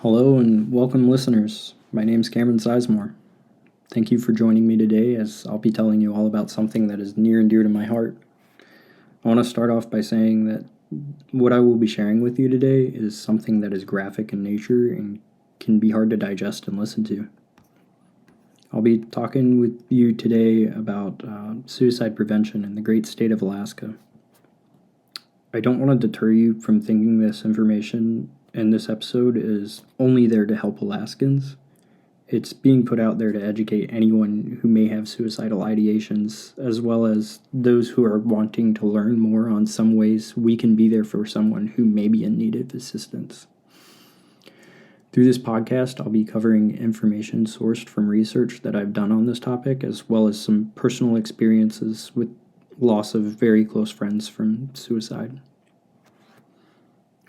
Hello and welcome, listeners. My name is Cameron Sizemore. Thank you for joining me today as I'll be telling you all about something that is near and dear to my heart. I want to start off by saying that what I will be sharing with you today is something that is graphic in nature and can be hard to digest and listen to. I'll be talking with you today about suicide prevention in the great state of Alaska. I don't want to deter you from thinking this information in this episode is only there to help Alaskans. It's being put out there to educate anyone who may have suicidal ideations, as well as those who are wanting to learn more on some ways we can be there for someone who may be in need of assistance. Through this podcast, I'll be covering information sourced from research that I've done on this topic, as well as some personal experiences with loss of very close friends from suicide.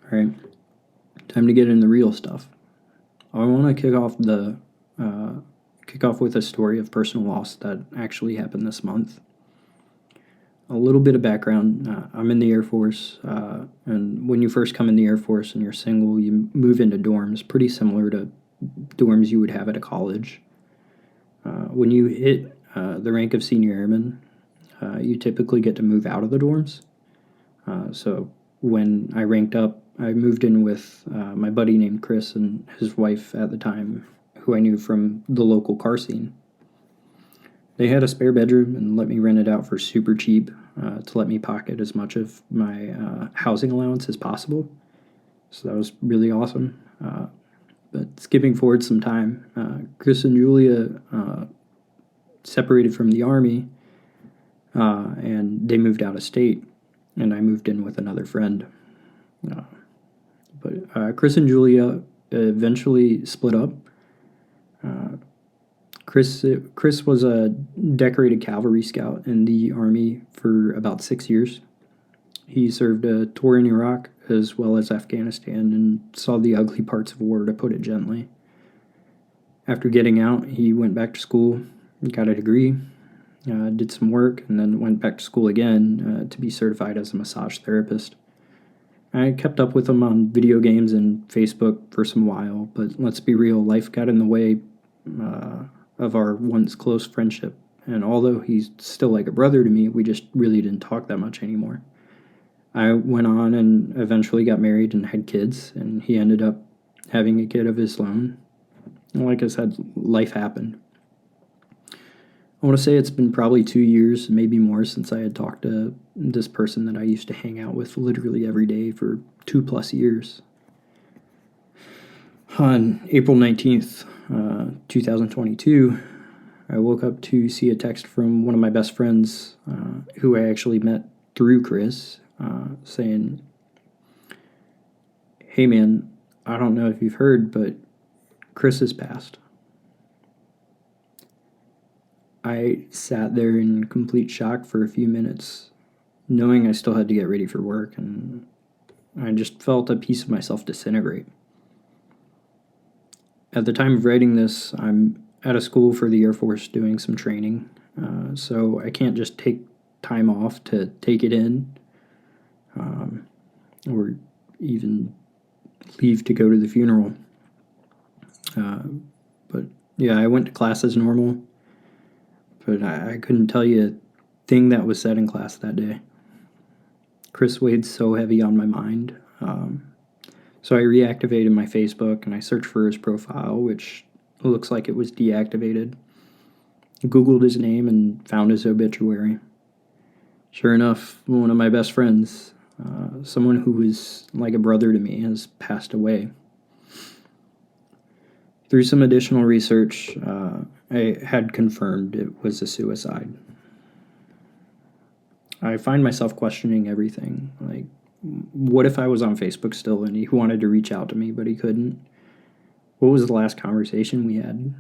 All right, time to get in the real stuff. I want to kick off with a story of personal loss that actually happened this month. A little bit of background. I'm in the Air Force, and when you first come in the Air Force and you're single, you move into dorms, pretty similar to dorms you would have at a college. When you hit the rank of senior airman, you typically get to move out of the dorms. So when I ranked up, I moved in with my buddy named Chris and his wife at the time, who I knew from the local car scene. They had a spare bedroom and let me rent it out for super cheap to let me pocket as much of my housing allowance as possible. So that was really awesome. But skipping forward some time, Chris and Julia separated from the Army, and they moved out of state, and I moved in with another friend. But Chris and Julia eventually split up. Chris was a decorated cavalry scout in the Army for about 6 years. He served a tour in Iraq as well as Afghanistan and saw the ugly parts of war, to put it gently. After getting out, he went back to school, got a degree, did some work, and then went back to school again to be certified as a massage therapist. I kept up with him on video games and Facebook for some while, but let's be real, life got in the way of our once close friendship, and although he's still like a brother to me, we just really didn't talk that much anymore. I went on and eventually got married and had kids, and he ended up having a kid of his own. And like I said, life happened. I want to say it's been probably 2 years, maybe more, since I had talked to this person that I used to hang out with literally every day for 2+ years. On April 19th, 2022, I woke up to see a text from one of my best friends, who I actually met through Chris, saying, "Hey man, I don't know if you've heard, but Chris has passed." I sat there in complete shock for a few minutes, knowing I still had to get ready for work, and I just felt a piece of myself disintegrate. At the time of writing this, I'm at a school for the Air Force doing some training, so I can't just take time off to take it in, or even leave to go to the funeral. But yeah, I went to class as normal, but I couldn't tell you a thing that was said in class that day. Chris weighed so heavy on my mind. So I reactivated my Facebook and I searched for his profile, which looks like it was deactivated. Googled his name and found his obituary. Sure enough, one of my best friends, someone who was like a brother to me, has passed away. Through some additional research, I had confirmed it was a suicide. I find myself questioning everything. Like, what if I was on Facebook still and he wanted to reach out to me, but he couldn't? What was the last conversation we had?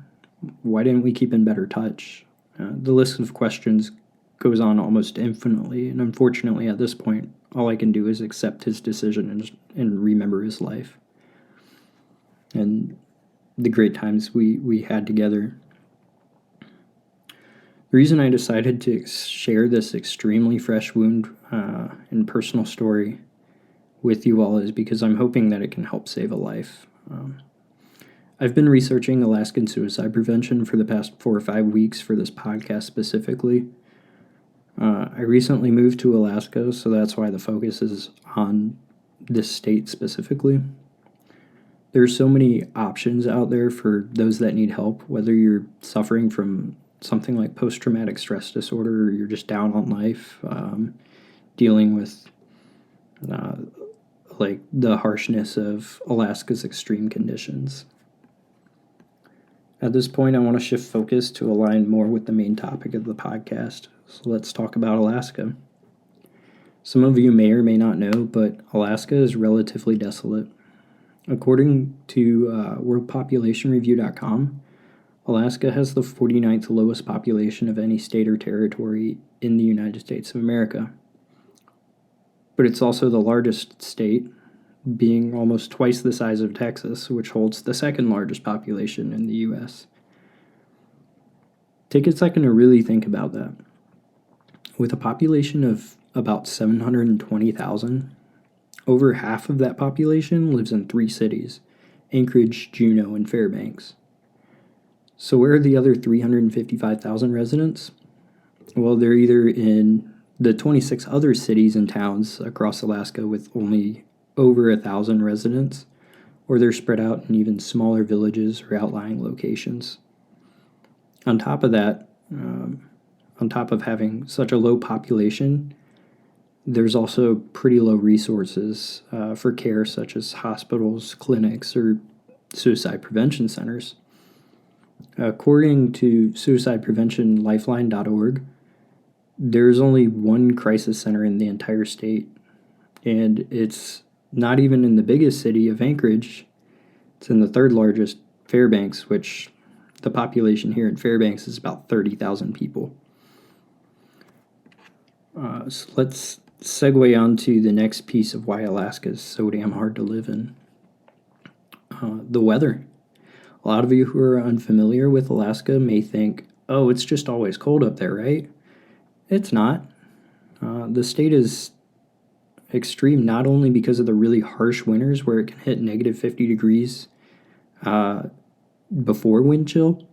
Why didn't we keep in better touch? The list of questions goes on almost infinitely, and unfortunately at this point, all I can do is accept his decision and remember his life and the great times we had together. The reason I decided to share this extremely fresh wound and personal story with you all is because I'm hoping that it can help save a life. I've been researching Alaskan suicide prevention for the past 4 or 5 weeks for this podcast specifically. I recently moved to Alaska, so that's why the focus is on this state specifically. There's so many options out there for those that need help, whether you're suffering from something like post-traumatic stress disorder or you're just down on life, dealing with like the harshness of Alaska's extreme conditions. At this point, I want to shift focus to align more with the main topic of the podcast. So let's talk about Alaska. Some of you may or may not know, but Alaska is relatively desolate. According to worldpopulationreview.com, Alaska has the 49th lowest population of any state or territory in the United States of America. But it's also the largest state, being almost twice the size of Texas, which holds the second largest population in the U.S. Take a second to really think about that. With a population of about 720,000, over half of that population lives in 3 cities: Anchorage, Juneau, and Fairbanks. So where are the other 355,000 residents? Well, they're either in the 26 other cities and towns across Alaska with only over 1,000 residents, or they're spread out in even smaller villages or outlying locations. On top of that, on top of having such a low population, there's also pretty low resources for care, such as hospitals, clinics, or suicide prevention centers. According to suicidepreventionlifeline.org, there's only one crisis center in the entire state, and it's not even in the biggest city of Anchorage. It's in the third largest, Fairbanks, which the population here in Fairbanks is about 30,000 people. So let's segue on to the next piece of why Alaska is so damn hard to live in. The weather. A lot of you who are unfamiliar with Alaska may think, oh, it's just always cold up there, right? It's not. The state is extreme not only because of the really harsh winters where it can hit negative 50 degrees before wind chill,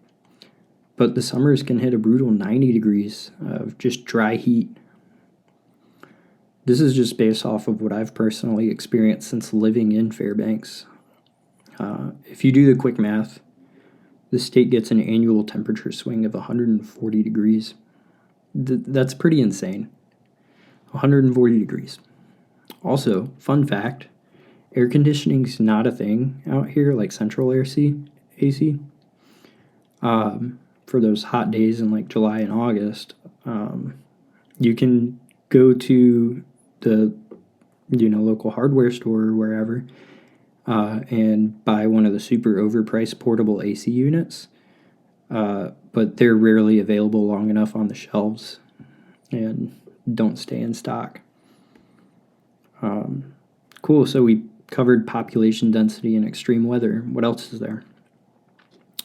but the summers can hit a brutal 90 degrees of just dry heat. This is just based off of what I've personally experienced since living in Fairbanks. If you do the quick math, the state gets an annual temperature swing of 140 degrees. That's pretty insane. 140 degrees. Also, fun fact, air conditioning is not a thing out here like central AC. For those hot days in like July and August, you can go to the local hardware store or wherever and buy one of the super overpriced portable AC units, but they're rarely available long enough on the shelves and don't stay in stock. Cool, so we covered population density and extreme weather. What else is there?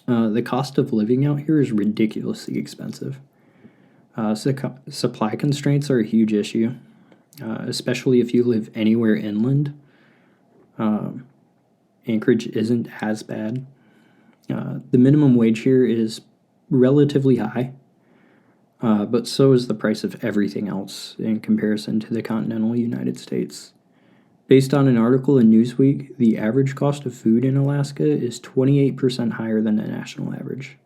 The cost of living out here is ridiculously expensive. Supply constraints are a huge issue, especially if you live anywhere inland. Anchorage isn't as bad. The minimum wage here is relatively high, but so is the price of everything else in comparison to the continental United States. Based on an article in Newsweek, the average cost of food in Alaska is 28% higher than the national average.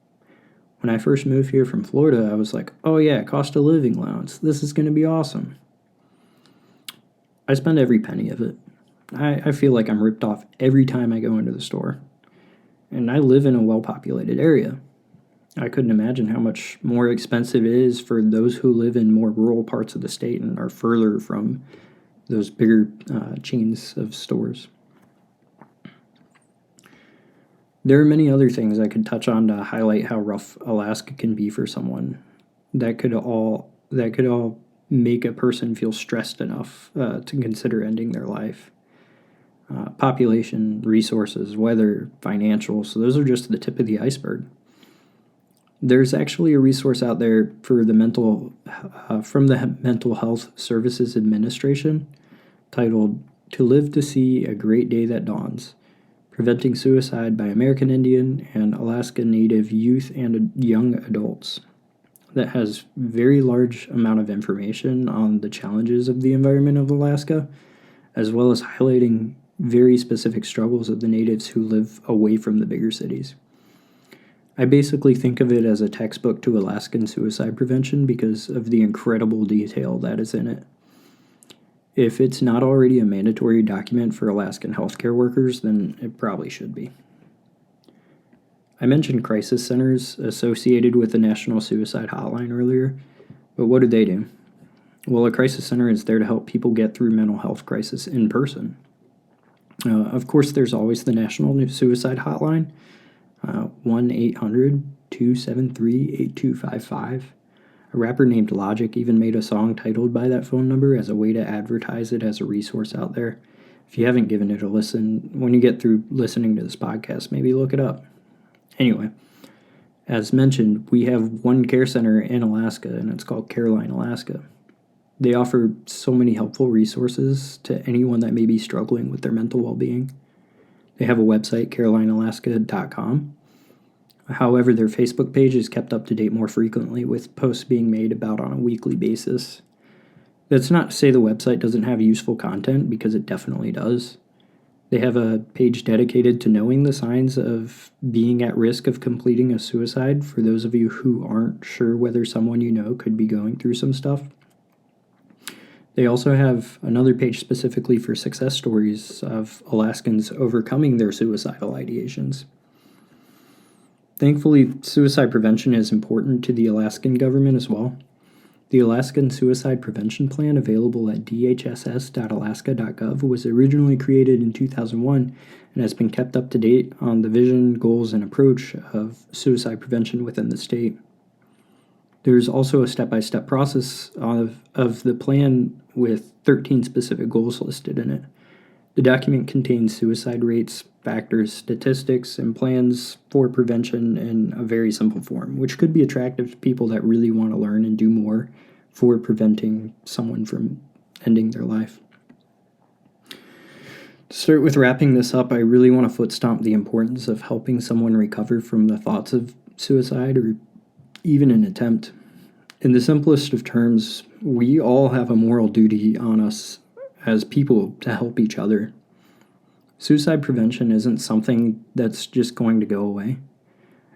When I first moved here from Florida, I was like, oh yeah, cost of living allowance. This is going to be awesome. I spend every penny of it. I feel like I'm ripped off every time I go into the store. And I live in a well-populated area. I couldn't imagine how much more expensive it is for those who live in more rural parts of the state and are further from those bigger chains of stores. There are many other things I could touch on to highlight how rough Alaska can be for someone. That could all make a person feel stressed enough to consider ending their life. Population, resources, weather, financial, so those are just the tip of the iceberg. There's actually a resource out there for from the Mental Health Services Administration titled "To Live to See a Great Day That Dawns: preventing suicide by American Indian and Alaska Native youth and young adults, that has very large amount of information on the challenges of the environment of Alaska, as well as highlighting very specific struggles of the natives who live away from the bigger cities. I basically think of it as a textbook to Alaskan suicide prevention because of the incredible detail that is in it. If it's not already a mandatory document for Alaskan healthcare workers, then it probably should be. I mentioned crisis centers associated with the National Suicide Hotline earlier, but what do? Well, a crisis center is there to help people get through mental health crisis in person. Of course, there's always the National Suicide Hotline, 1-800-273-8255. A rapper named Logic even made a song titled by that phone number as a way to advertise it as a resource out there. If you haven't given it a listen, when you get through listening to this podcast, maybe look it up. Anyway, as mentioned, we have one care center in Alaska, and it's called Caroline, Alaska. They offer so many helpful resources to anyone that may be struggling with their mental well-being. They have a website, carolinealaska.com. However, their Facebook page is kept up to date more frequently, with posts being made about on a weekly basis. That's not to say the website doesn't have useful content, because it definitely does. They have a page dedicated to knowing the signs of being at risk of completing a suicide for those of you who aren't sure whether someone you know could be going through some stuff. They also have another page specifically for success stories of Alaskans overcoming their suicidal ideations. Thankfully, suicide prevention is important to the Alaskan government as well. The Alaskan Suicide Prevention Plan, available at dhss.alaska.gov, was originally created in 2001 and has been kept up to date on the vision, goals, and approach of suicide prevention within the state. There's also a step-by-step process of the plan with 13 specific goals listed in it. The document contains suicide rates, factors, statistics, and plans for prevention in a very simple form, which could be attractive to people that really want to learn and do more for preventing someone from ending their life. To start with wrapping this up, I really want to foot stomp the importance of helping someone recover from the thoughts of suicide or even an attempt. In the simplest of terms, we all have a moral duty on us as people to help each other. Suicide prevention isn't something that's just going to go away.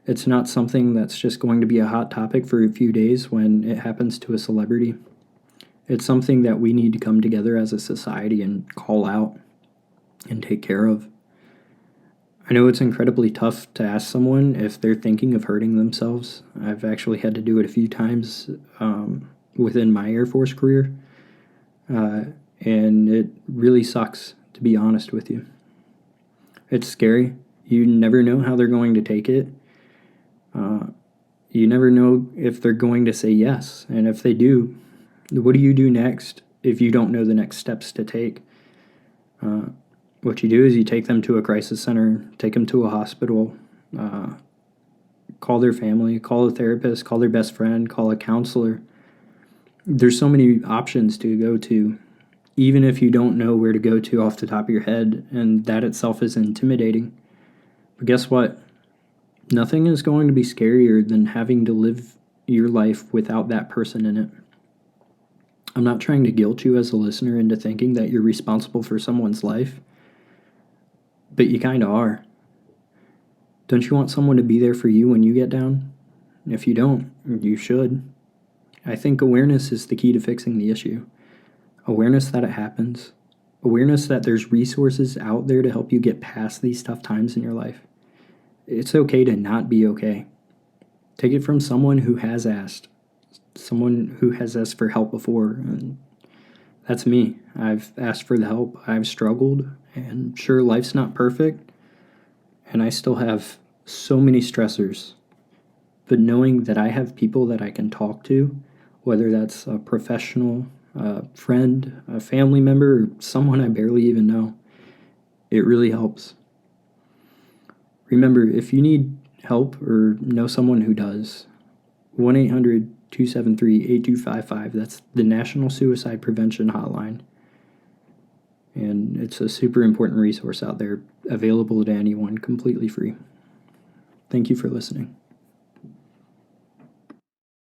It's not something that's just going to be a hot topic for a few days when it happens to a celebrity. It's something that we need to come together as a society and call out and take care of. I know it's incredibly tough to ask someone if they're thinking of hurting themselves. I've actually had to do it a few times within my Air Force career. And it really sucks, to be honest with you. It's scary. You never know how they're going to take it. You never know if they're going to say yes. And if they do, what do you do next if you don't know the next steps to take? What you do is you take them to a crisis center, take them to a hospital, call their family, call a therapist, call their best friend, call a counselor. There's so many options to go to, even if you don't know where to go to off the top of your head, and that itself is intimidating. But guess what? Nothing is going to be scarier than having to live your life without that person in it. I'm not trying to guilt you as a listener into thinking that you're responsible for someone's life, but you kind of are. Don't you want someone to be there for you when you get down? If you don't, you should. I think awareness is the key to fixing the issue. Awareness that it happens. Awareness that there's resources out there to help you get past these tough times in your life. It's okay to not be okay. Take it from someone who has asked. Someone who has asked for help before. And that's me. I've asked for the help. I've struggled. And sure, life's not perfect. And I still have so many stressors. But knowing that I have people that I can talk to, whether that's a professional, a friend, a family member, or someone I barely even know, it really helps. Remember, if you need help or know someone who does, 1-800-273-8255, that's the National Suicide Prevention Hotline. and it's a super important resource out there, available to anyone, completely free. Thank you for listening.